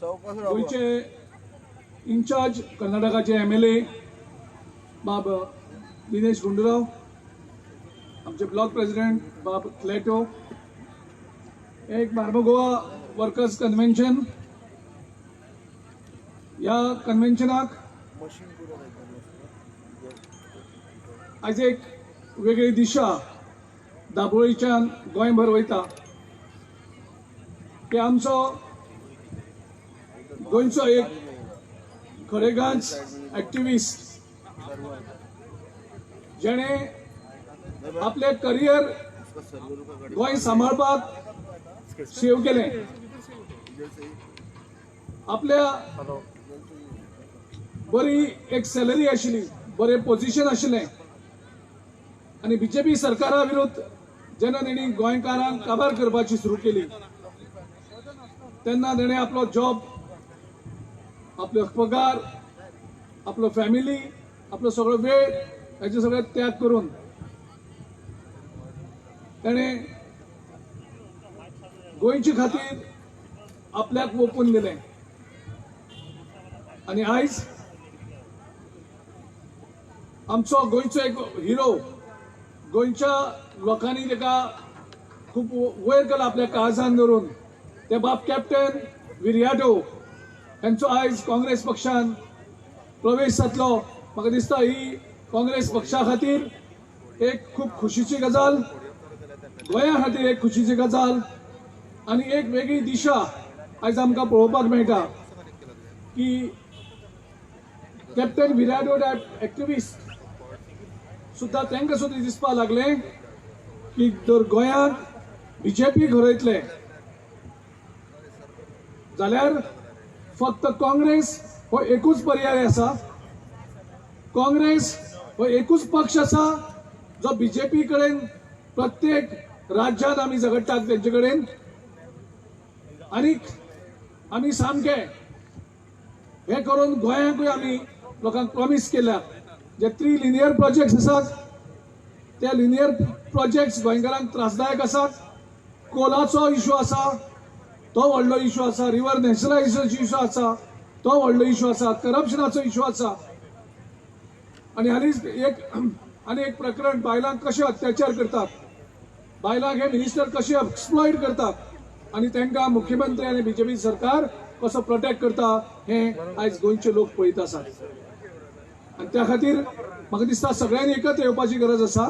गोयचे in-charge कर्नाटकाचे MLA बाब दिनेश गुंडूराव, आमचे ब्लॉक प्रेसिडेंट बाब क्लेटो, एक मार्मो गोवा वर्कर्स कन्व्हेन्शन, या कन्व्हेन्शनाक आज एक वेगळी दिशा दाबोळीच्यान गोंयभर वयता की आमचो गोंयचो एक खरेगांच एक्टिविस्ट जेणे आपले करियर गोंय सांबाळपाक सेव केले, आपल्या बरी एक सॅलरी आशिल्ली, बरे पोझिशन आशिल्लें आणि BJP सरकारा विरुद्ध जेन्ना तेणी गोंयकारांक काबार करपाची सुरू केली तेन्ना तेणे आपलो जॉब, आपलो पगार, आपलो फॅमिली, आपलो सगळो वेळ हेचे सगळे त्याग करून तेणे गोंयचे खातीर आपल्याक ओपून दिलें आणि आयज आमचो गोंयचो एक हिरो, गोंयच्या लोकांनी तेका खूप वयर केला आपल्या काळजान धरून, ते बाब कॅप्टन विर्याटो यांचो आयज काँग्रेस पक्षान प्रवेश जातलो. म्हाका दिसता ही काँग्रेस पक्षा खातीर एक खूप खुशीची गजाल, गोंया खातीर एक खुशीची गजाल आणि एक वेगळी दिशा आयज आमकां पळोवपाक मेळटा की कॅप्टन विर्याटो एक्टिविस्ट सुद्दां तांकां सुद्दां दिसपाक लागले की जर गोंयांत BJP घरयतले जाल्यार फक्त काँग्रेस हो एकूच पर्याय आसा, काँग्रेस हो एकूच पक्ष आसा जो BJP कडेन प्रत्येक राज्यांत आमी झगडटात तेंचे कडेन. आनीक आमी सामके हे करून गोंयांकूय आमी लोकांक प्रॉमिस केल्या जे 3 लिनियर प्रोजेक्ट्स आसात त्या लिनियर प्रोजेक्ट्स गोंयकारांक त्रासदायक आसात. कोलाचो इश्यू आसा तो व्हडलो इश्यू आसा, रिव्हर नॅशनलायझेशनाचो इश्यू आसा तो व्हडलो इश्यू आसा, करप्शनाचो इश्यू आसा आणि हालींच एक प्रकरण बायलांक कशे अत्याचार करतात, बायलांक हे मिनिस्टर कशे एक्सप्लॉइट करतात आणि तांकां मुख्यमंत्री आणि BJP सरकार कसो प्रोटेक्ट करता हे आयज गोंयचे लोक पळयत आसात. आणि त्या खातीर म्हाका दिसता सगळ्यांनी एकत्र येवपाची गरज आसा.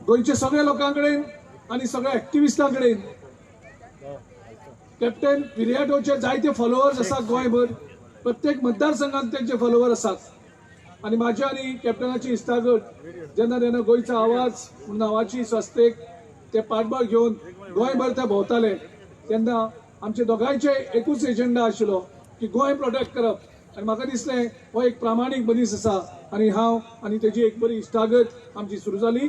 गोंयचे सगळे लोकां कडेन आणि सगळ्या एक्टिविस्टां कडेन कॅप्टन विर्याटोचे जायते फॉलोअर्स आसात गोंयभर, प्रत्येक मतदारसंघात त्यांचे फॉलोअर आसात आणि माझी आणि कॅप्टनाची इश्टागत जेन्ना तेन्ना गोंयचा आवाज नांवाची संस्थेक ते पाठबळ घेवन गोंयभर ते भोंवताले तेन्ना आमचे दोगांयचे एकूच एजेंडा आशिल्लो की गोंय प्रोटेक्ट करप. आणि म्हाका दिसलें हो एक प्रामाणीक मनीस आसा आणि हांव आणि तेजी एक बरी इश्टागत आमची सुरू जाली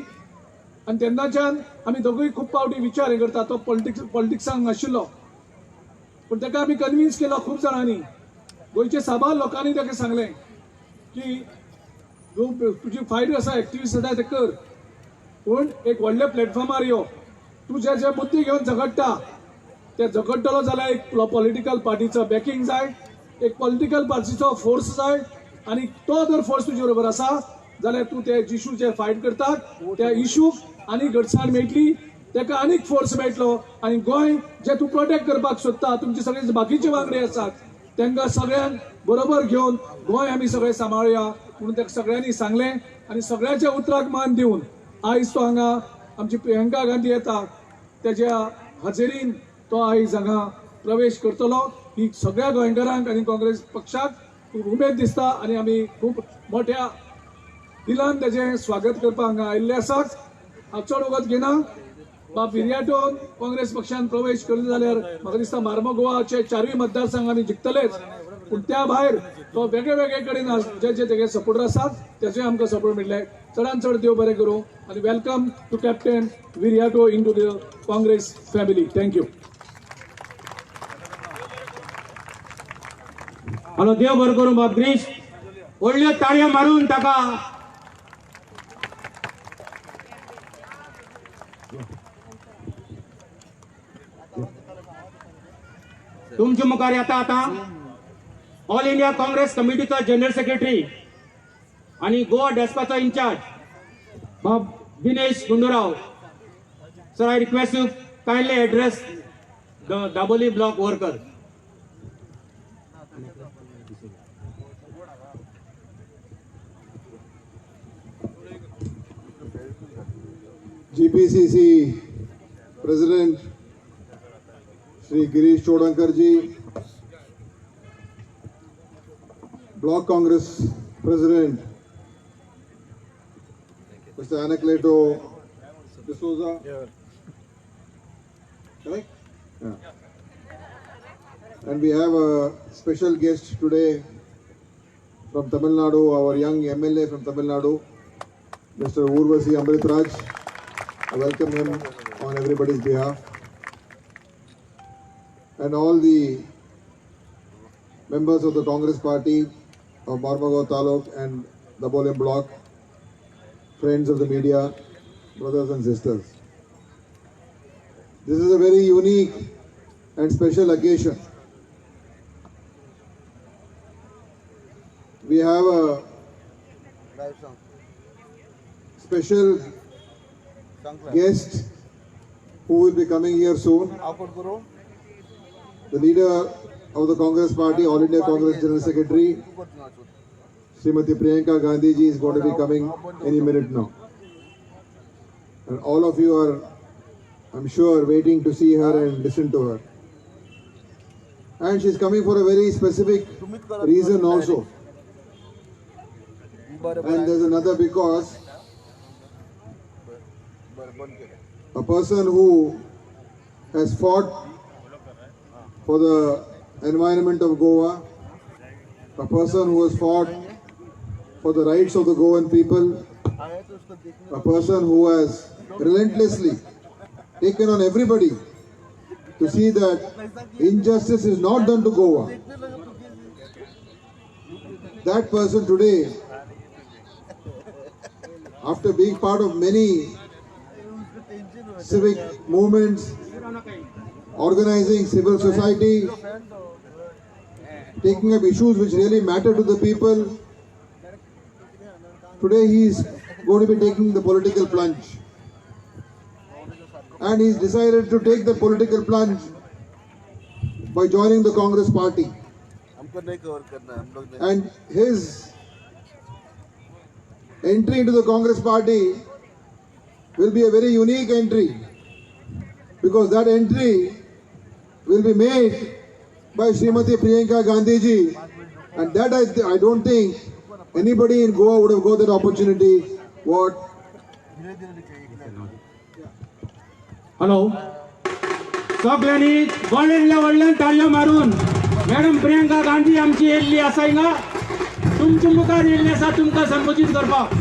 आणि तेन्नाच्यान आमी दोगूय खूब फावटी विचार हे करता. तो पॉलिटिक्सांक नाशिल्लो पूण ताका आमी कन्विन्स केलो खूब जाणांनी, गोंयचे साबार लोकांनी ताका सांगलें की तुजी फायट आसा, एक्टिविस्ट आसा ते कर, पूण एक व्हडल्या प्लॅटफॉर्मार यो, तूं जे जे मुद्दे घेवन झगडटा ते झगडटलो जाल्यार एक पॉलिटिकल पार्टीचो बॅकिंग जाय, एक पॉलिटिकल पार्टीचो फोर्स जाय आणि तो जर फोर्स तुजे बरोबर आसा जाल्यार तूं ते इशू जे फायट करतात त्या इशूक आनी घटसाण मेळटली, ताका आनीक फोर्स मेळटलो आणि गोंय जे तूं प्रोटेक्ट करपाक सोदता, तुमचे सगळे बाकीचे वांगडी आसात तांकां सगळ्यांक बरोबर घेवन गोंय आमी सगळे सांबाळुया म्हणून ताका सगळ्यांनी सांगलें. आणि सगळ्याच्या उतराक मान दिवन आयज तो हांगा आमची प्रियंका गांधी येता तेज्या हजेरीन तो आयज हांगा प्रवेश करतलो. ही सगळ्या गोंयकारांक आणि काँग्रेस पक्षाक खूब उमेद दिसता आणि आमी खूब मोठ्या दिलान तेजें स्वागत करपाक हांगा आयिल्ले आसात. हांव चड वगत घेना. बाब विर्याटोन काँग्रेस पक्षान प्रवेश केलो जाल्यार म्हाका दिसता मार्मो गोवाचे 4 मतदारसंघ आमी जिखतलेच, पूण त्या भायर तो वेगळे वेगळे कडेन जे जे तेगे सपोर्टर आसात तेजोय आमकां सपोर्ट मेळटले. चडांत चड देव बरें करूं आणि welcome to captain Viriato into the Congress family. Thank you. Hello, देव बरें करूं बाब ग्रीश. व्हडल्यो ताळयो मारून ताका तुमचे मुखार येता आता ऑल इंडिया काँग्रेस कमिटीचो जनरल सेक्रेटरी आणि गोवा डेस्पाचो इंचार्ज बाब Dinesh Gundu Rao. Sir, I request you kindly address the Daboli block workers. GPCC President Shri Girish Chodankar ji, Block Congress President Mr. Anacleto D'Souza, correct? Yeah. And we have a special guest today from Tamil Nadu, our young MLA from Tamil Nadu, Mr. Urvasi Amrit Raj. I welcome him on everybody's behalf. And all the members of the Congress Party of Mormugao Taluk and the Daboli Block, friends of the media, brothers and sisters. This is a very unique and special occasion. We have a special guest who will be coming here soon. The leader of the Congress Party, All India Congress General Secretary, Srimati Priyanka Gandhi ji is going to be coming any minute now. And all of you are, I'm sure, waiting to see her and listen to her. And she's coming for a very specific reason also. And there's another because a person who has fought for the environment of Goa, a person who has fought for the rights of the Goan people, a person who has relentlessly taken on everybody to see that injustice is not done to Goa. That person today, after being part of many civic movements, organizing civil society, taking up issues which really matter to the people, today he is going to be taking the political plunge. And he's decided to take the political plunge by joining the Congress Party. And his entry into the Congress Party will be a very unique entry, because that entry will be made by Srimati Priyanka Gandhi ji, and that I don't think anybody in Goa would have got that opportunity. What? Hello, सगळ्यांनी व्हडल्या ताळयो मारून madam Priyanka Gandhi आमची येयल्ली आसा हिंगा. तुमच्या मुखार येयल्ली आसा तुमकां संबोधीत करपाक.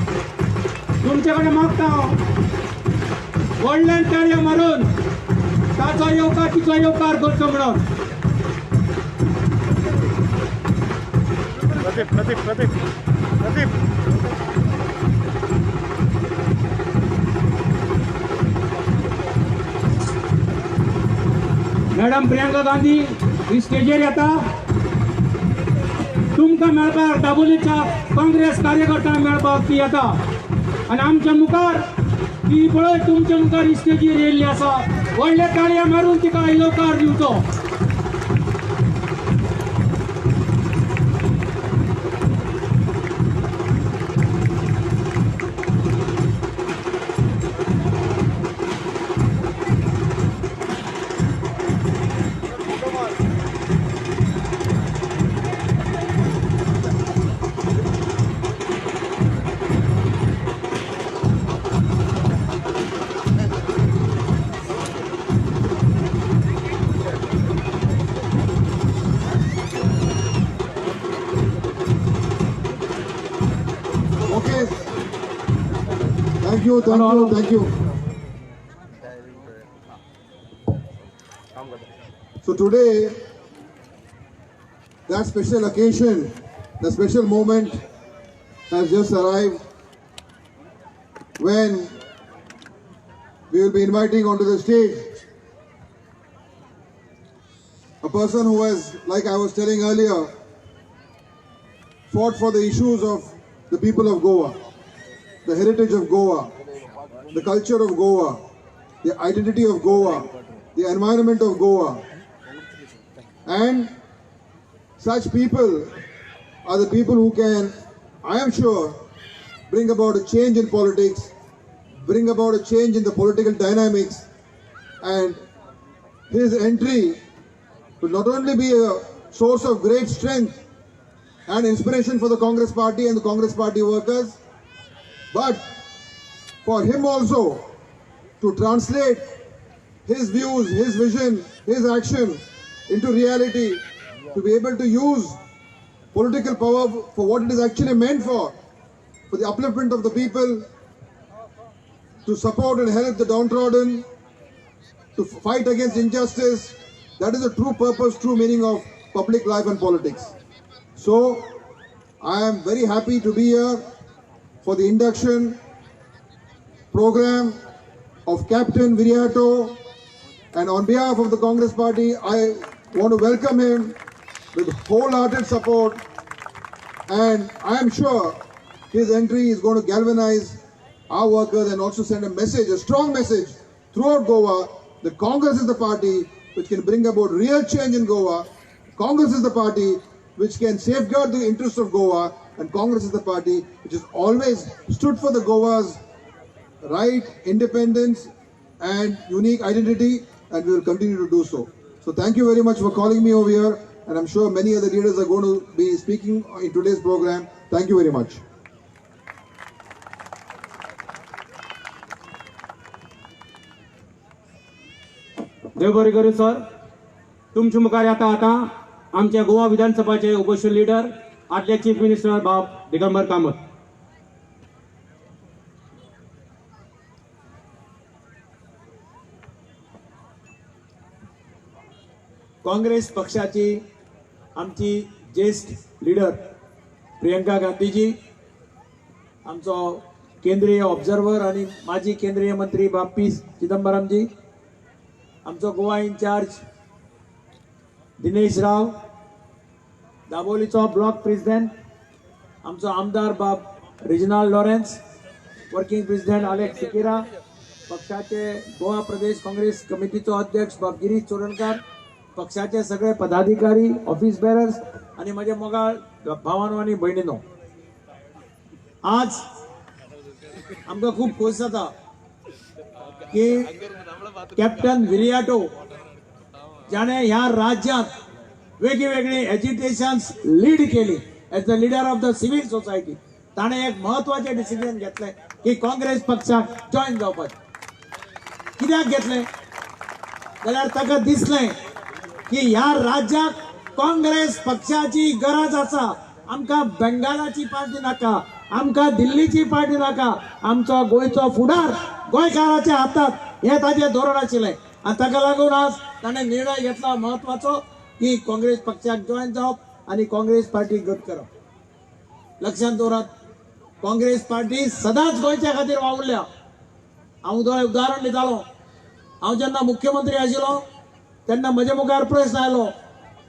तुमचे कडेन मागता हांव व्हडल्या ताळयो मारून ताचो येवकार तिचो येवकार करचो म्हणून. मॅडम प्रियंका गांधी ही स्टेजीर येता. तुमकां मेळपाक दाबोलीच्या काँग्रेस कार्यकर्त्यांक मेळपाक ती येता. आनी आमच्या मुखार ती पळय तुमच्या मुखार ही स्टेजीर येयल्ली आसा. व्हडले ताळयो मारून तिका येवकार दिवचो. Okay. Thank you. So today, that special occasion, the special moment has just arrived when we will be inviting onto the stage a person who has, like I was telling earlier, fought for the issues of the people of Goa, the heritage of Goa, the culture of Goa, the identity of Goa, the environment of Goa. And such people are the people who can, I am sure, bring about a change in politics, bring about a change in the political dynamics, and his entry will not only be a source of great strength and inspiration for the Congress Party and the Congress Party workers, but for him also to translate his views, his vision, his action into reality, to be able to use political power for what it is actually meant for the upliftment of the people, to support and help the downtrodden, to fight against injustice. That is the true purpose, true meaning of public life and politics. So, I am very happy to be here for the induction program of Captain Viriato, and on behalf of the Congress Party, I want to welcome him with wholehearted support, and I am sure his entry is going to galvanize our workers and also send a message, a strong message throughout Goa that Congress is the party which can bring about real change in Goa. Congress is the party which can safeguard the interests of Goa, and Congress is the party which has always stood for the Goa's right, independence and unique identity, and we will continue to do so. So thank you very much for calling me over here, and I'm sure many other leaders are going to be speaking in today's program. Thank you very much. देव बरे करू sir. तुमच्या मुखार आता आमच्या गोवा विधानसभाचे उपोषण leader आदले chief minister बाब दिगंबर कामत. काँग्रेस पक्षाची आमची ज्येष्ठ लीडर प्रियंका गांधीजी, आमचो केंद्रीय ऑब्झर्वर आणि माजी केंद्रीय मंत्री बाब पी चिदंबरमजी, आमचो गोवा इन्चार्ज दिनेश राव, दाबोलीचो ब्लॉक प्रेसिडेंट आमचो आमदार बाब रिजनल लॉरेन्स, वर्किंग प्रेसिडेंट अलेक्स सिकेरा, पक्षाचे गोवा प्रदेश काँग्रेस कमिटीचो अध्यक्ष बाब गिरीश चोडणकर, पक्षाचे सगळे पदाधिकारी, ऑफिस बेरर्स आणि माझे मोगाळ भावांनो आणि भयणींनो, आज आमकां खूब खोस जाता की कॅप्टन विरियाटो ज्याने ह्या राज्यात वेगळी एज्युटेशन्स लीड केली as the leader of the civil society, ताणे एक महत्वाचे डिसिजन घेतले की काँग्रेस पक्षाक जॉईन जावपाचें. कित्याक घेतले जाल्यार ताका दिसलें की ह्या राज्यात काँग्रेस पक्षाची गरज आसा. आमकां बंगालाची पार्टी नाका, आमकां दिल्लीची पार्टी नाका, आमचो गोंयचो फुडार गोंयकाराच्या हातांत हे ताजें धोरण आशिल्लें. आनी ताका लागून आज ताणें निर्णय घेतला महत्वाचो की काँग्रेस पक्षाक जॉईन जावप आनी काँग्रेस पार्टी घट करप. लक्षात दवरात, काँग्रेस पार्टी सदांच गोंयच्या खातीर वावुरल्या. हांव उदाहरण दितालो, हांव जेन्ना मुख्यमंत्री आशिल्लो तेन्ना म्हजे मुखार प्रश्न आयलो,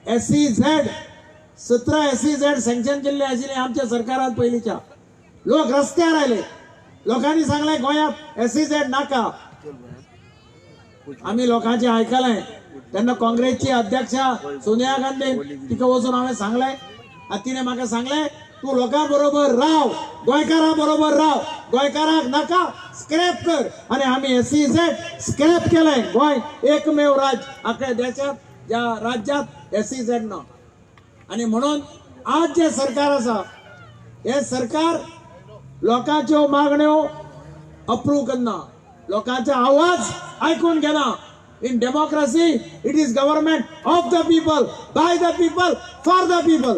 SEZ 17 SEZ सँक्शन केल्ले आशिल्ले आमच्या सरकारान पयलींच्या. लोक रस्त्यार आयले, लोकांनी सांगले गोंयांत SEZ नाका. आम्ही लोकांचे आयकलें. तेन्ना काँग्रेसची अध्यक्षा सोनिया गांधी तिका वचून हांवें सांगलें आनी तिणें म्हाका सांगलें, तूं लोकां बरोबर राव, गोंयकारां बरोबर राव, गोंयकारांक नाका स्क्रॅप कर. आनी आमी SEZ स्क्रॅप केलें. गोंय एकमेव राज्य आख्या देशात ज्या राज्यात SEZ ना. आनी म्हणून आज जे सरकार आसा हे सरकार लोकांच्यो मागण्यो अप्रूव करना, लोकांचे आवाज आयकून घेना. In democracy it is government of the people, by the people, for the people.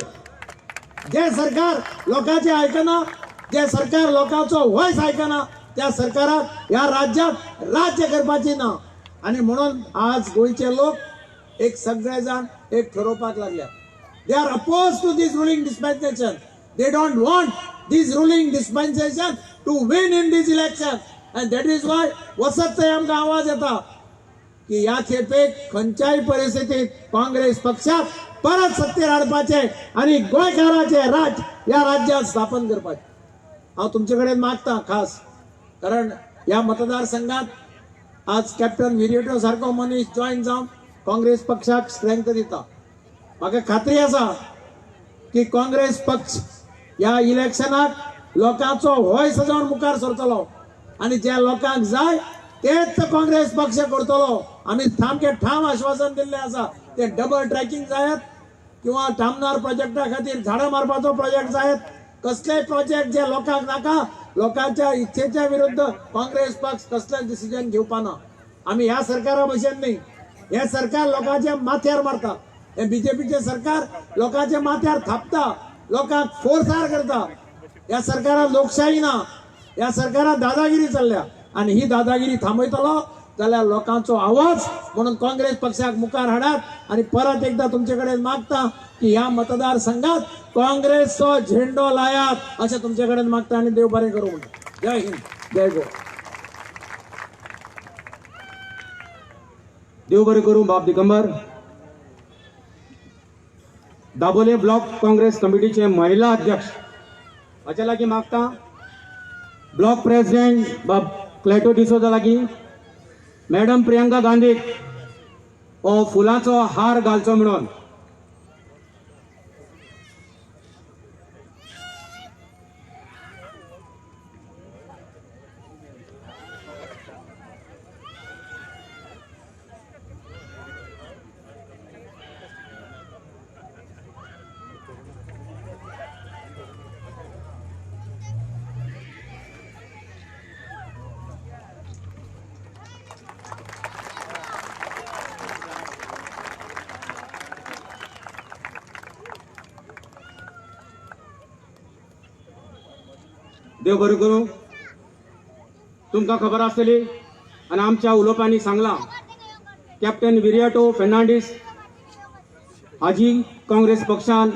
जे सरकार लोकांचे आयकना, जे सरकार लोकांचो व्हॉइस आयकना, त्या सरकाराक ह्या राज्यात राज्य करपाची ना. आनी म्हणून आज गोंयचे लोक एक सगळे जाण एक ठरोवपाक लागल्या. They are opposed to this ruling dispensation. They don't want this ruling dispensation to win in this election. And that is why वसत थंय आमकां आवाज येता की या खेपेक खंयच्याय परिस्थितीत काँग्रेस पक्षाक परत सत्तेर हाडपाचे आणि गोंयकाराचे राज या राज्यात स्थापन करपाचे हांव तुमचे कडेन मागता खास. कारण या मतदारसंघात आज कॅप्टन विरेटो सारको मनीस जॉईन जावन काँग्रेस पक्षाक स्ट्रेंथ दिता. म्हाका खात्री आसा की काँग्रेस पक्ष या इलेक्शनाक लोकांचो व्हॉइस जावन मुखार सरतलो आणि ज्या लोकांक जाय तेच काँग्रेस पक्ष करतलो. आम्ही सामके ठाम आश्वासन दिल्ले आसा. ते डबल ट्रॅकिंग जायत किंवा टामनार प्रोजेक्टा खातीर झाडां मारपाचो प्रोजेक्ट जायत, कसलेय प्रोजेक्ट जे लोकांक नाका, लोकांच्या इच्छेच्या विरुद्ध काँग्रेस पक्ष कसलेच डिसिजन घेवपाना. आम्ही ह्या सरकारा भशेन न्ही. हे सरकार लोकांच्या माथ्यार मारता. हे बीजेपीचे सरकार लोकांच्या माथ्यार थापता, लोकांक फोर्सार करता. या सरकारात लोकशाही ना, या सरकारात दादागिरी चल्ल्या आणि ही दादागिरी थांबयतलो जाल्यार लोकांचो आवाज म्हणून काँग्रेस पक्षाक मुखार हाडात. आणि परत एकदा तुमचे कडेन मागता की ह्या मतदारसंघात काँग्रेसचो झेंडो लायात अशें तुमचे कडेन मागता आणि देव बरें करूं म्हणटा. जय हिंद, जय गोवा. देव बरें करूं बाब दिगंबर. दाबोले ब्लॉक काँग्रेस कमिटीचे महिला अध्यक्ष हाच्या लागीं मागता ब्लॉक प्रेसिडेंट बाब क्लेटो डिसोजा लागीं मॅडम प्रियंका गांधीक हो फुलांचो हार घालचो म्हणून. देव बरें करूं. तुमकां खबर आसतली आनी आमच्या उलोवपांनी सांगलां कॅप्टन विरियाटो फेर्नांडीस हाजी काँग्रेस पक्षान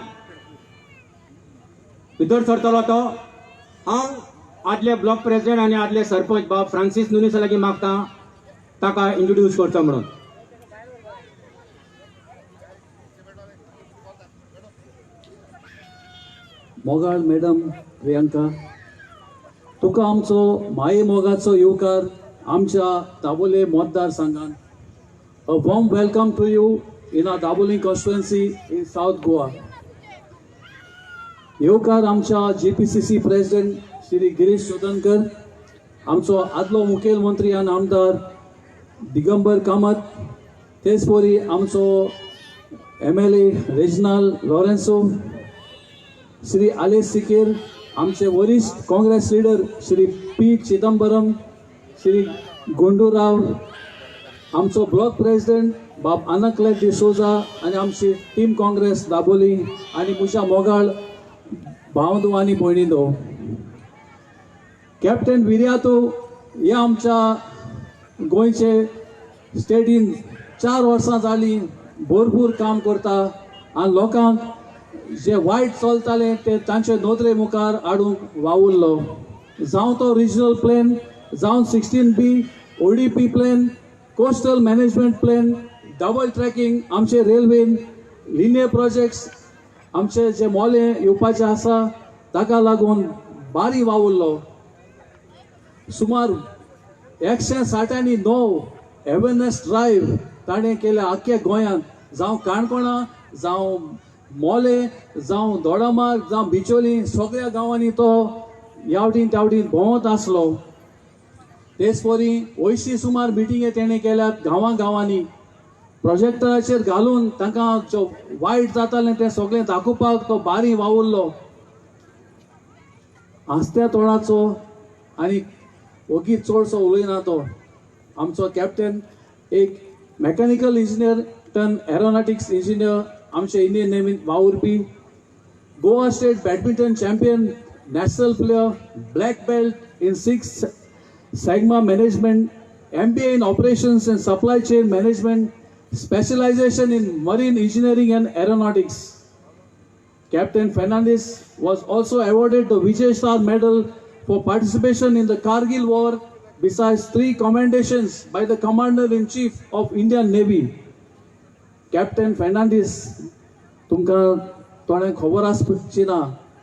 भितर सरतलो. तो हांव आदले ब्लॉक प्रेसिडेंट आनी आदले सरपंच बाब फ्रांसीस नुनीस लागीं मागता ताका इंट्रोड्यूस करचो म्हणून. मोगाळ मॅडम प्रियंका, तुका आमचो माये मोगाचो येवकार आमच्या दाबोले मतदारसंघान. A warm welcome to you in our Dabolim constituency in South Goa. येवकार आमच्या JPCC प्रेसिडेंट श्री गिरीश चोदनकर, आमचो आदलो मुखेलमंत्री आनी आमदार दिगंबर कामत, तेच परी आमचो MLA रेजिनाल्ड लॉरेन्सो, श्री आलेस सिकेर, आमचे वरिष्ठ काँग्रेस लीडर श्री P. चिदंबरम, श्री गोंडूराव, आमचो ब्लॉक प्रेसिडेंट बाब आनाक्लेट डिसोजा आणि आमची टीम काँग्रेस दाबोली आणि मुशा मोगाळ भावंदो आनी भयणींदो. कॅप्टन विरियातो हे आमच्या गोंयचे स्टेटीन 4 वर्सां जालीं भरपूर काम करता आनी लोकांक जे वायट चलताले ते तांचे नोदरे मुखार हाडूंक वावुरलो. जावं तो रिजनल प्लॅन, जावं 16B ODP plan, coastal management plan, double tracking, आमचे रेल्वेन लिनियर प्रोजेक्ट्स, आमचे जे मोले येवपाचे आसा ताका लागून बारी वावुरलो. सुमार 169 अवेरनेस ड्रायव्ह ताणें केले आख्या गोंयांत. जावं काणकोणा, जावं मोले, जावं दोडामार्ग, जावं बिचोली, सगळ्या गांवांनी तो यावटीन त्यावटीन भोंवत आसलो. तेच परी 80 सुमार मिटिंगे तेणें केल्यात गांवां गांवांनी. प्रोजेक्टराचेर घालून तांकां जो वायट जातालें तें सगळें दाखोवपाक तो बारी वावुरलो. आस्त्या तोळाचो आनी ओगी चडसो उलयना तो आमचो कॅप्टन. एक mechanical engineer turn aeronautics engineer, आमचे इंडियन नेवीन वावुरपी, Goa state badminton champion, national player, black belt in 6 Sigma management, MBA in operations and supply chain management, specialization in marine engineering and aeronautics. Captain Fernandes was also awarded the Vijay Star Medal for participation in the Kargil War besides 3 commendations by the Commander-in-Chief of Indian Navy. Captain Fernandez, तुमकां थोडें खबर आसची ना,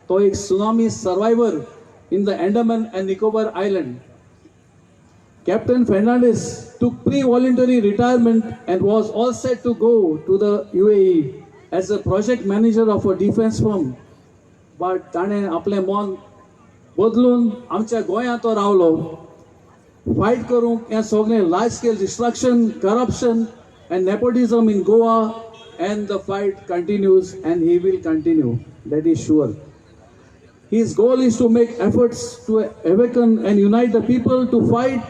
तो एक tsunami survivor in the Andaman and Nicobar Island. Captain Fernandez took pre-voluntary retirement and was all set to go to the UAE as a project manager of a defense firm. But ताणें आपलें मन बदलून आमच्या गोंयांत तो रावलो. Fight करूंक हें सगळें large scale destruction, corruption and nepotism in Goa, and the fight continues and he will continue. That is sure. His goal is to make efforts to awaken and unite the people to fight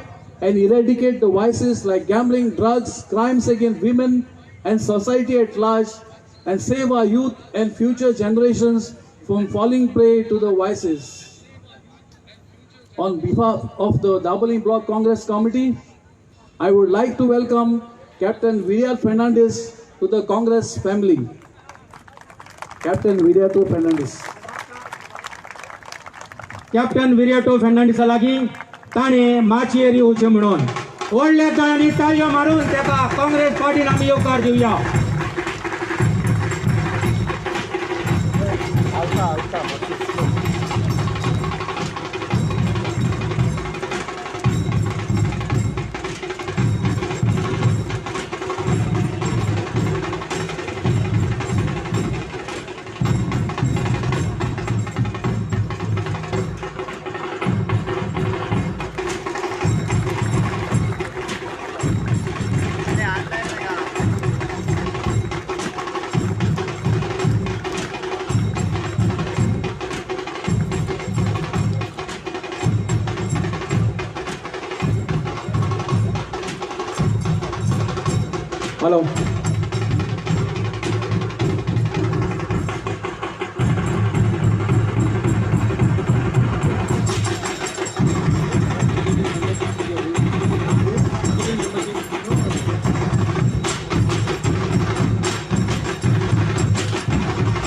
and eradicate the vices like gambling, drugs, crimes against women and society at large, and save our youth and future generations from falling prey to the vices. On behalf of the Dabolim Block Congress Committee, I would like to welcome Captain Viriato Fernandez to the Congress family. Captain Viriato Fernandez. Captain Viriato फेर्नांडिसा लागीं ताणें माचयेर येवचें म्हणून व्हडल्या दळांनी ताळयो मारून ताका काँग्रेस पार्टीन आमी येवकार दिवया. हॅलो.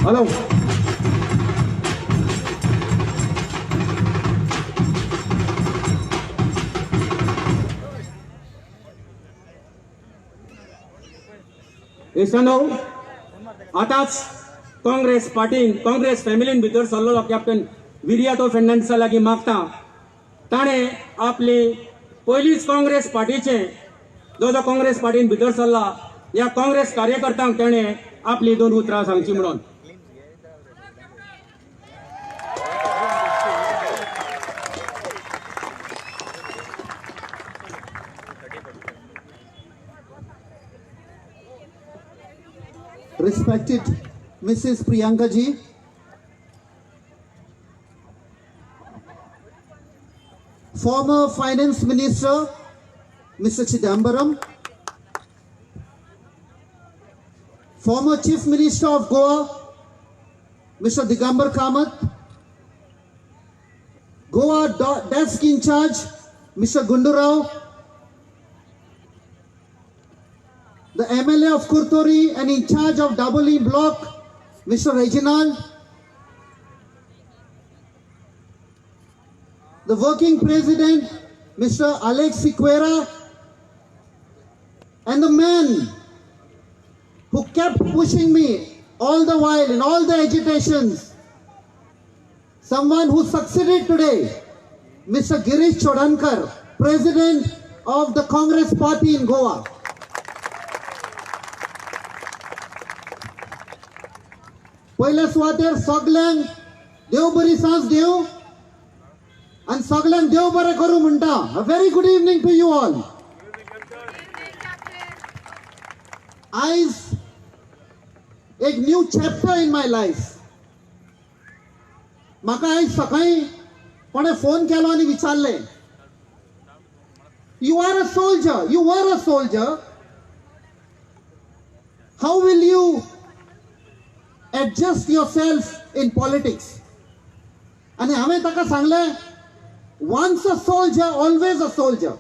हॅलो. इश्टांनो, आतांच काँग्रेस पार्टीन काँग्रेस फॅमिलीन भितर सरलेलो कॅप्टन विरियाटो फेर्नांडिसा लागीं मागता. ताणें आपली पयलींच काँग्रेस पार्टीचे जो काँग्रेस पार्टीन भितर सरला ह्या काँग्रेस कार्यकर्त्यांक ताणें आपली 2 उतरां सांगची म्हणून. Respected Mrs. Priyanka ji, former Finance Minister Mr. Chidambaram, former Chief Minister of Goa Mr. Digambar Kamath, Goa Desk in Charge Mr. Gundu Rao, the MLA of Kurtori and in charge of Dabolim Block, Mr. Reginald, the working president, Mr. Alex Siqueira, and the man who kept pushing me all the while in all the agitations, someone who succeeded today, Mr. Girish Chodankar, president of the Congress party in Goa. पयल्या सुवातेर सगळ्यांक देव बरी सांज देव आणि सगळ्यांक देव बरें करूं म्हणटा. A very good evening to you all. आयज एक new chapter in my life. म्हाका आयज सकाळी कोणे फोन केलो आनी विचारले, you are a soldier, you were a soldier, how will you adjust yourself in politics? आणि हांवें ताका सांगलें, once a soldier always a soldier.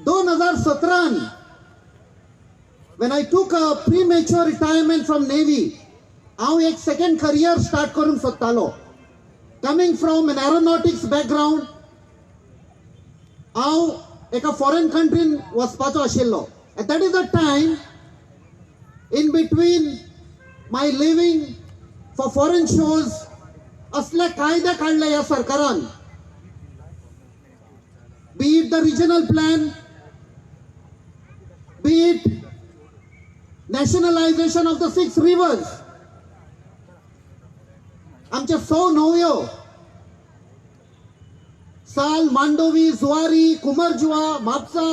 दोन 2017 when I took a premature retirement from Navy, हांव एक सेकंड करियर स्टार्ट करूंक सोदतालो. Coming from an aeronautics background हांव एका फॉरेन कंट्रीन वचपाचो आशिल्लो. At that is the time in between my living for foreign शोज असले कायदे काढले ह्या सरकारान. Be it the regional plan, be it nationalization of the 6 rivers. आमचे 6 न्हंयो साल, मांडोवी, जुवारी, कुमरजुवा, म्हापसा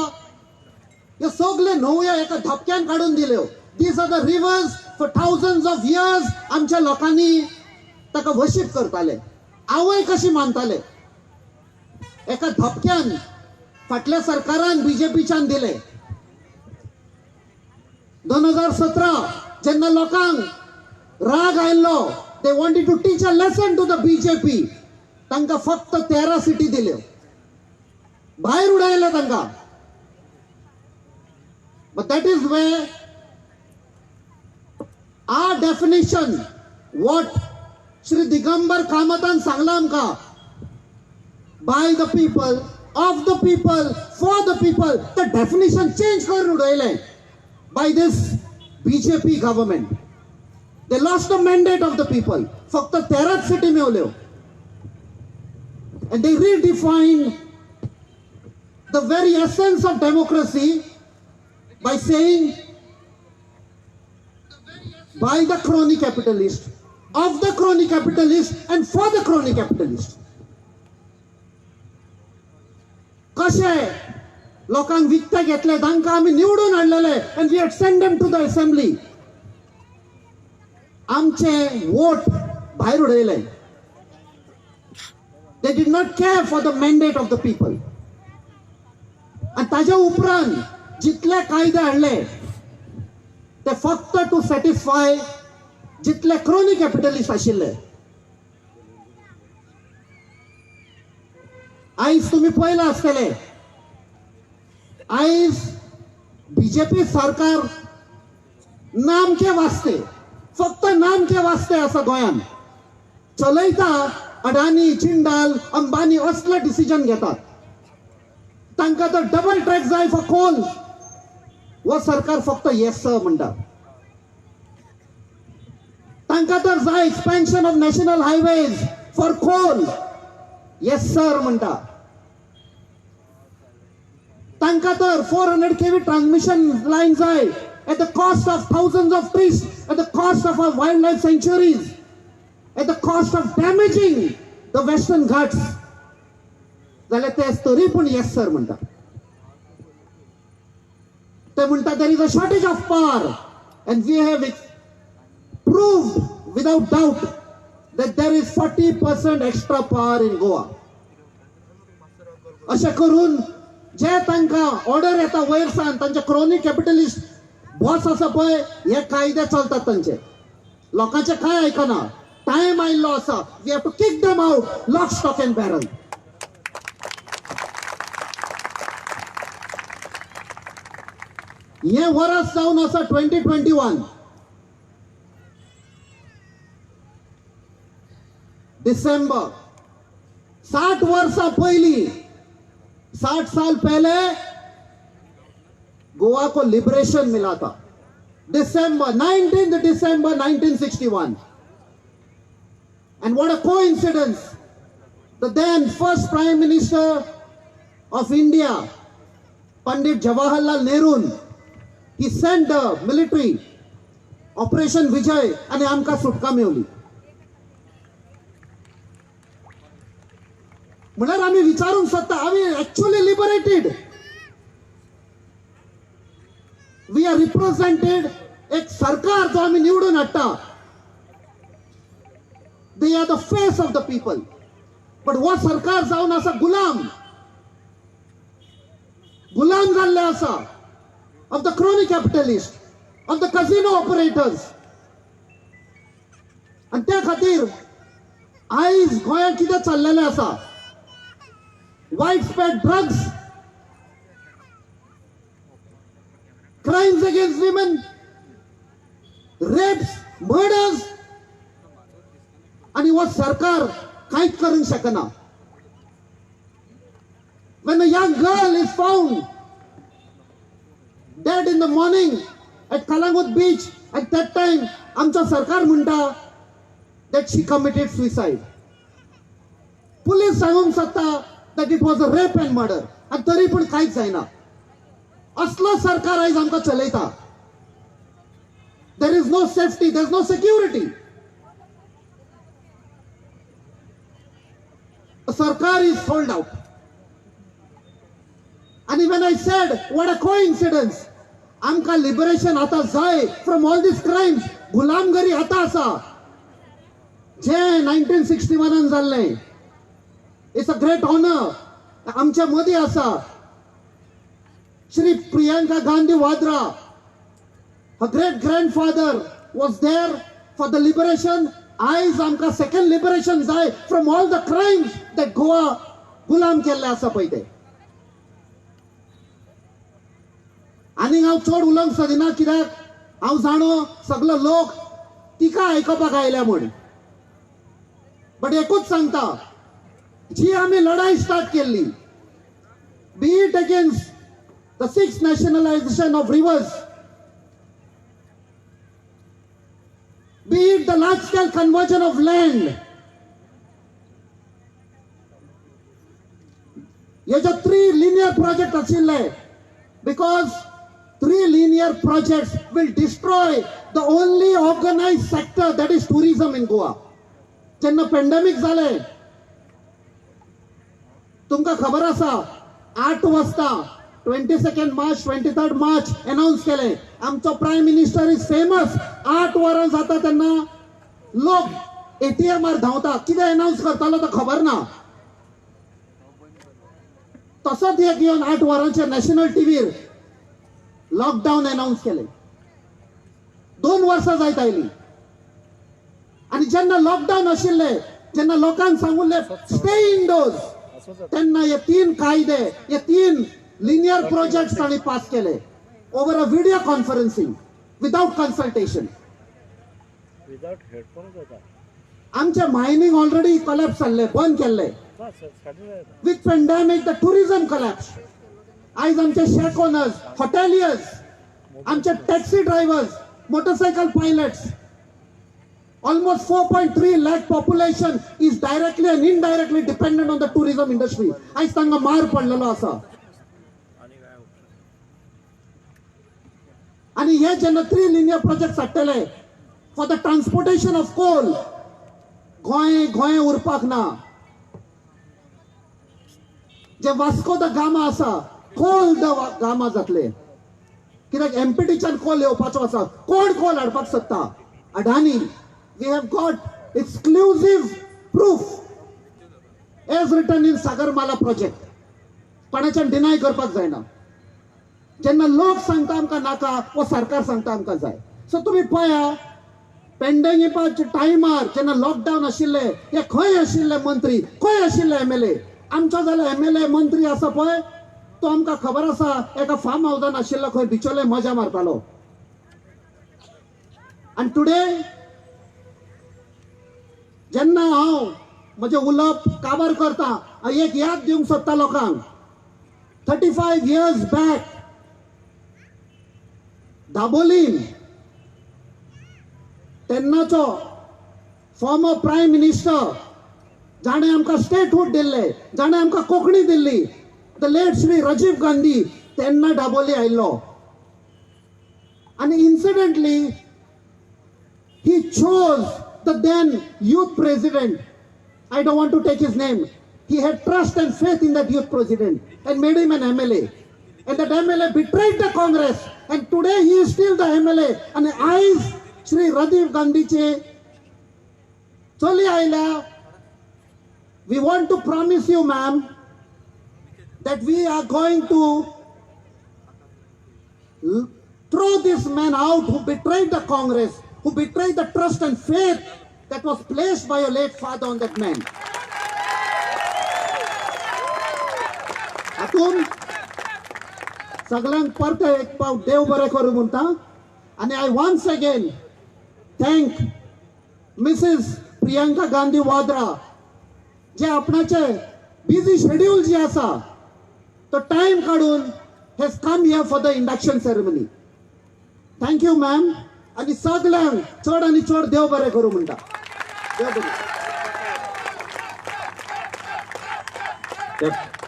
हे सगळे न्हंयो एका धपक्यान काढून दिल्यो. These are the rivers for thousands of years. आमच्या लोकांनी ताका वर्शीप करताले, आवय कशी मानताले. एका धपक्यान फाटल्या सरकारान बीजेपीच्यान दिले. 2017 जेन्ना लोकांक राग आयल्लो, they wanted to teach a lesson to the BJP. तांकां फक्त 13 सिटी दिल्यो, भायर उडयले तांकां. But that is their definition what Shri Digambar कामतान सांगला आमकां. By the people, of the people, for the people. The definition change करून उडयले by this BJP government. They lost the mandate of the people. फक्त 13 city मेवल्यो. And they redefined the very essence of democracy by saying by the crony capitalist, of the crony capitalist and for the crony capitalist. कशे लोकांक विकते घेतले, तांकां आमी निवडून हाडलेले and we had sent them to the assembly. आमचे vote भायर उडयले. They did not care for the mandate of the people. आणि ताज्या उपरांत जितले कायदे हाडले ते फक्त टू सॅटिस्फाय जितले क्रोनी कॅपिटलिस्ट आशिल्ले. आयज तुम्ही पळयला आसतले, आयज बीजेपी सरकार नामके वास्ते, फक्त नामके वास्ते आसा गोंयान चलयता. अडानी, जिंदाल, अंबानी असले डिसिजन घेतात. तांकां तर डबल ट्रॅक जाय फॉर कोल, वो सरकार फक्त येस म्हणटा. तांकां तर जाय expansion of national highways for coal, yes sir म्हणटा. तांकां तर 400 kV ट्रान्समिशन लाइन जाय at the cost of thousands of trees, at the cost of our wildlife sanctuaries, at the cost of damaging the Western Ghats. जाल्यार ते तरी पूण yes sir म्हणटा. ते म्हणटा there is a shortage of power and we have proved without doubt that there is 40% extra power in Goa. अशें करून जे तांकां ऑर्डर येता वयरसान, तांचे क्रोनी कॅपिटलिस्ट बॉस आसा पळय, हे कायदे चलतात तांचे. लोकांचे काय आयकना. टायम आयिल्लो आसा. We have to kick them out, lock, stock and barrel. हे वर्स जावन आसा 2021. डिसेंबर 60 वर्सां पयलीं, 60 साल पहले गोवा को लिबरेशन मिला था. December 19th December 1961. And what a coincidence, the then first Prime Minister of India, Pandit Jawaharlal Nehru, he sent the military Operation Vijay and आमकां सुटका मेवली. म्हळ्यार आमी विचारूंक सोदता, आमी actually liberated. We are represented. एक सरकार जो आम्ही निवडून हाडटा, they are the face of the people. But वो सरकार जावन आसा गुलाम, गुलाम जाल्ले आसा of the crony capitalist, of the casino operators. आणि त्या खातीर आयज गोंयांत कितें चल्लेलें आसा, wide spread drugs, crimes against women, rapes, murders, आणि वो सरकार कांयच करूंक शकना. When a young girl is found dead in the morning at Kalangut beach, at that time आमचं सरकार म्हणटा that she committed suicide. Police सांगूंक शकता that it was a rape and murder, आणि तरी पण कांयच जायना. असलो सरकार आयज आमकां चलयता. There is no safety, there is no security. The sarkar is sold out. And when I said, what a coincidence, amka liberation ata jay from all these crimes, gulamgari ata asa, je 1961 जाल्ले. It's a great honor. आमच्या मदी आसा Shri Priyanka Gandhi Vadra. Her great grandfather was there for the liberation. Aaj amka second liberation jay from all the crimes that Goa gulam केल्ले आसा पळय ते. आनी हांव चड उलोवंक सोदिना कित्याक हांव जाणो सगलो लोक तिका आयकपाक आयल्या म्हूण. बट एकूच सांगता, जी आमी लढाई स्टार्ट केल्ली, be it against the sixth nationalization of rivers, be it the large-scale conversion of land, ये जो 3 linear projects आशिल्ले, because 3 linear projects will destroy the only organized sector, that is tourism in Goa. जेन्ना pandemic जाले, तुमकां खबर आसा 8 वाजता 22nd मार्च 23rd मार्च announce केले. आमचो प्रायम मिनिस्टर इज फेमस. 8 वरां जाता तेन्ना लोक एटीएमार धांवता. कितें अनाउन्स करतालो तो खबर ना. तसोच एक घेवन 8 वरांचेर नॅशनल टीव्हीर लॉकडाऊन अनाउन्स केले. 2 वर्सां जायत आयली. आनी जेन्ना लॉकडाऊन आशिल्ले, जेन्ना लोकांक सांगुल्ले स्टे इंडोर्स, तेन्ना हे 3 कायदे, हे 3 linear projects तांणी पास केले over a video conferencing without consultation. आमचे मायनिंग ऑलरेडी कोलॅप्स जाल्ले, बंद केल्ले. With pandemic the tourism collapsed. आयज आमचे शेक ओनर्स, हॉटेलियर्स, आमचे taxi drivers, motorcycle pilots, almost 4.3 lakh population is directly and indirectly dependent on the tourism industry. आयज तांकां मार पडलेलो आसा. आणि हे जेन्ना 3 linear projects हाडटले for the transportation of coal, Goa उरपाक ना. जे वास्को द गामा आसा, कोल द गामा जातले. कित्याक एमपीटीच्यान कोल येवपाचो आसा. कोण कोल हाडपाक सोदता? Adani. We have got exclusive proof as written in Sagarmala project. कोणाच्यान डिनाय करपाक जायना. जेन्ना लोक सांगता आमकां नाका, वो सरकार सांगता आमकां जाय. सो तुमी पळया, पेंडेमिकाच्या टायमार जेन्ना लॉकडाऊन आशिल्ले, हे खंय आशिल्ले मंत्री, खंय आशिल्ले एमएलए. आमचो जाल्यार एमएलए मंत्री आसा पळय, तो आमकां खबर आसा एका फार्म हाऊसान आशिल्लो, खंय बिचोले मजा मारतालो. आनी टुडे जेन्ना हांव म्हजें उलोवप काबार करता, एक याद दिवंक सोदता लोकांक. 35 years back दाबोलीम तेन्नाचो फॉर्मर प्रायम मिनिस्टर, जाणें आमकां स्टेटहूड दिल्ले, जाणें आमकां कोंकणी दिल्ली, द लेट श्री राजीव गांधी, तेन्ना दाबोली आयिल्लो. आनी incidentally he chose the then youth president. I don't want to take his name. He had trust and faith in that youth president and made him an MLA. And that MLA betrayed the Congress. And today he is still the MLA. And I, Shri Rajiv Gandhi che, Choli Aila, we want to promise you, ma'am, that we are going to throw this man out who betrayed the Congress, who betrayed the trust and faith that was placed by your late father on that man. हातून सगळ्यांक परते एक पाव देव बरें करूं म्हणटा. आनी I once again thank Mrs. Priyanka Gandhi Vadra जे आपणाचे बिझी शेड्यूल जे आसा तो टाइम काढून has come here for the induction ceremony. Thank you ma'am. आणि सगळ्यांक चड आनी चड देव बरें करूं म्हणटा. देव बरें.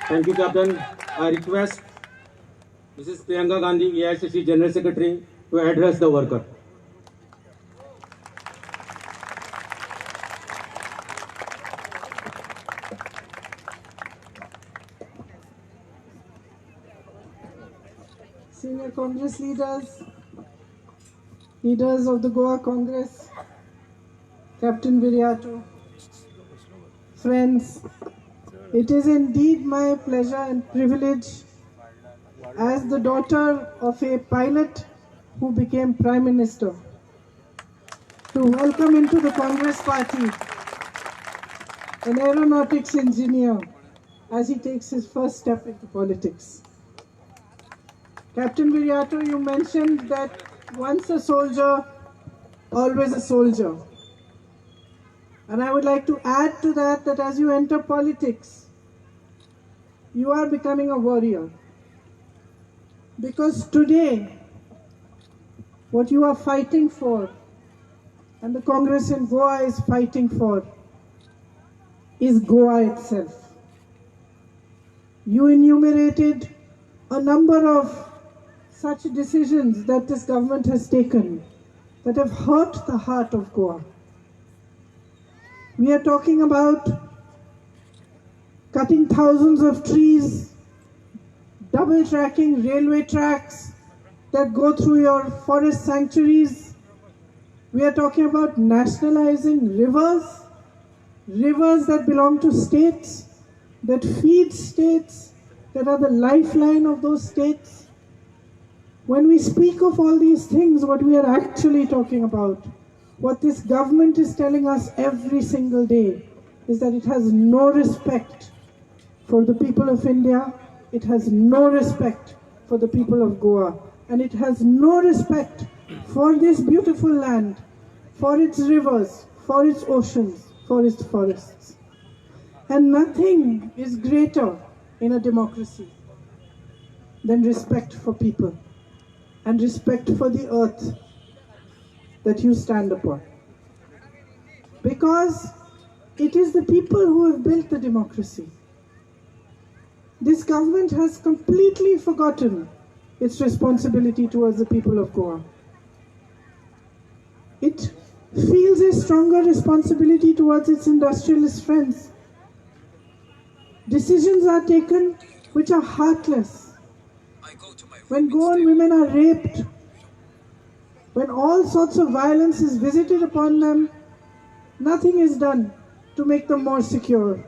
Thank you, Captain. I request Mrs. Priyanka Gandhi, AICC General Secretary, to address the worker. Senior Congress leaders, leaders of the Goa Congress, Captain Viriato, friends, it is indeed my pleasure and privilege as the daughter of a pilot who became Prime Minister to welcome into the Congress Party an aeronautics engineer as he takes his first step into politics. Captain Viriato, you mentioned that once a soldier, always a soldier. And I would like to add to that that as you enter politics, you are becoming a warrior. Because today, what you are fighting for, and the Congress in Goa is fighting for, is Goa itself. You enumerated a number of such decisions that this government has taken that have hurt the heart of Goa. We are talking about cutting thousands of trees, double tracking railway tracks that go through your forest sanctuaries. We are talking about nationalizing rivers, rivers that belong to states, that feed states, that are the lifeline of those states. When we speak of all these things, what we are actually talking about, what this government is telling us every single day, is that it has no respect for the people of India, it has no respect for the people of Goa, and it has no respect for this beautiful land, for its rivers, for its oceans, for its forests. And nothing is greater in a democracy than respect for people and respect for the earth that you stand upon. Because it is the people who have built the democracy. This government has completely forgotten its responsibility towards the people of Goa. It feels a stronger responsibility towards its industrialist friends. Decisions are taken which are heartless. When Goan women are raped, when all sorts of violence is visited upon them, nothing is done to make them more secure.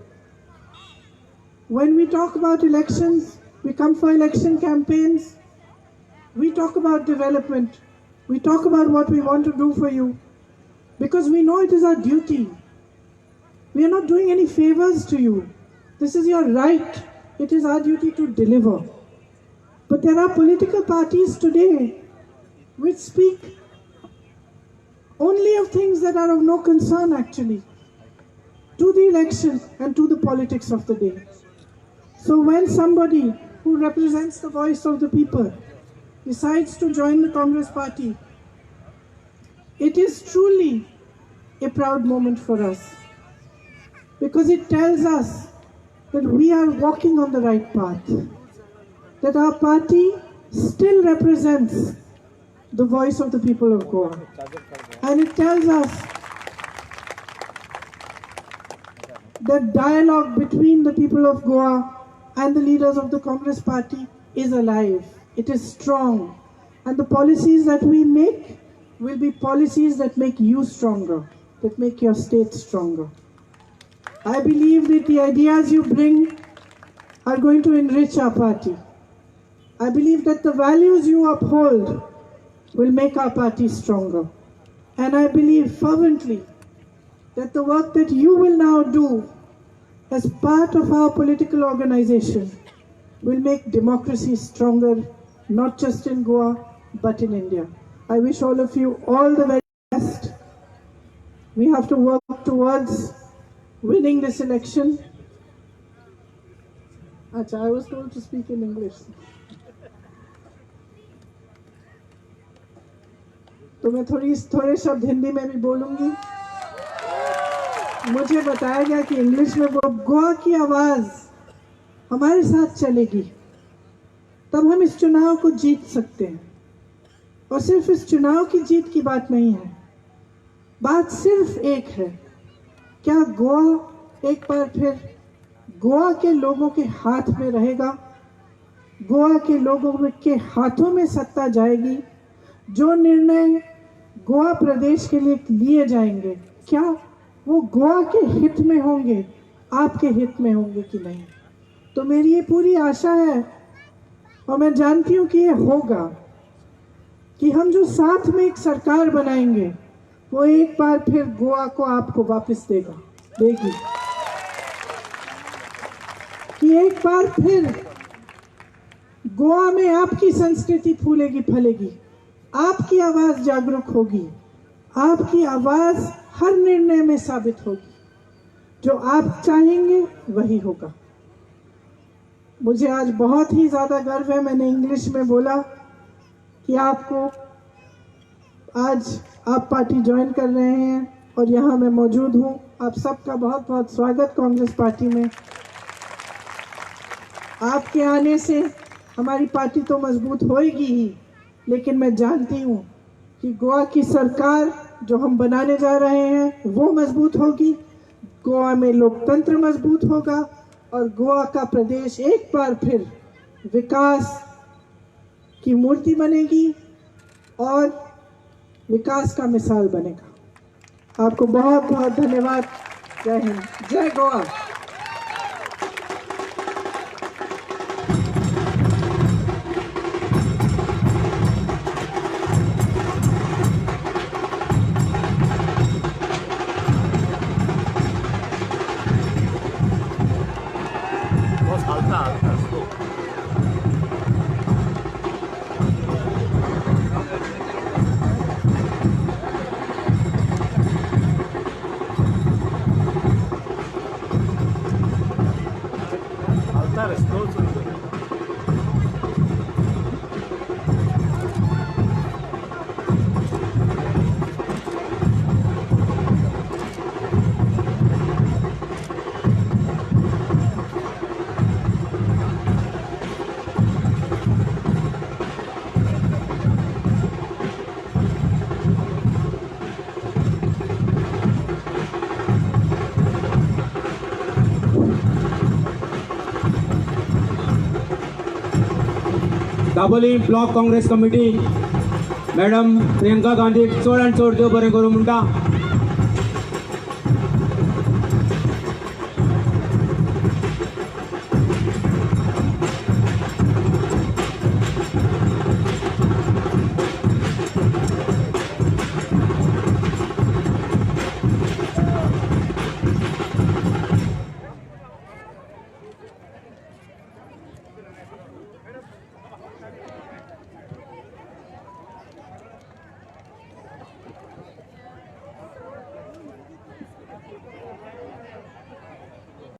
When we talk about elections, we come for election campaigns, we talk about development, we talk about what we want to do for you, because we know it is our duty. We are not doing any favors to you. This is your right. It is our duty to deliver. But there are political parties today which speak only of things that are of no concern actually to the election and to the politics of the day. So when somebody who represents the voice of the people decides to join the Congress Party, it is truly a proud moment for us, because it tells us that we are walking on the right path, that our party still represents the voice of the people of Goa. And it tells us that dialogue between the people of Goa and the leaders of the Congress Party is alive. It is strong. And the policies that we make will be policies that make you stronger, that make your state stronger. I believe that the ideas you bring are going to enrich our party. I believe that the values you uphold will make our party stronger. And I believe fervently that the work that you will now do as part of our political organization will make democracy stronger, not just in Goa, but in India. I wish all of you all the very best. We have to work towards winning this election. Acha, I was told to speak in English. तो मैं थोड़े शब्द हिंदी में भी बोलूंगी। मुझे बताया गया कि इंग्लिश में वो गोवा की आवाज हमारे साथ चलेगी, तब हम इस चुनाव को जीत सकते हैं। और सिर्फ इस चुनाव की जीत की बात नहीं है, बात सिर्फ एक है, क्या गोवा एक बार फिर गोवा के लोगों के हाथ में रहेगा? गोवा के लोगों के हाथों में सत्ता जाएगी? जो निर्णय गोवा प्रदेश के लिए लिए जाएंगे, क्या वो गोवा के हित में होंगे, आपके हित में होंगे कि नहीं? तो मेरी ये पूरी आशा है और मैं जानती हूँ कि ये होगा, कि हम जो साथ में एक सरकार बनाएंगे वो एक बार फिर गोवा को आपको वापस देगी, कि एक बार फिर गोवा में आपकी संस्कृति फूलेगी फलेगी, आपकी आवाज जागरूक होगी, आपकी आवाज हर निर्णय में साबित होगी। जो आप चाहेंगे वही होगा। मुझे आज बहुत ही ज़्यादा गर्व है, मैंने इंग्लिश में बोला कि आपको आज आप पार्टी ज्वाइन कर रहे हैं और यहाँ मैं मौजूद हूँ। आप सबका बहुत बहुत स्वागत कांग्रेस पार्टी में। आपके आने से हमारी पार्टी तो मजबूत होएगी ही, लेकिन मैं जानती हूँ कि गोवा की सरकार जो हम बनाने जा रहे हैं वो मजबूत होगी, गोवा में लोकतंत्र मजबूत होगा और गोवा का प्रदेश एक बार फिर विकास की मूर्ति बनेगी और विकास का मिसाल बनेगा। आपको बहुत बहुत धन्यवाद। जय हिंद, जय Goa. Dabolim block Congress committee madam Priyanka Gandhi चड आनी चड देव बरें करूं म्हणटा।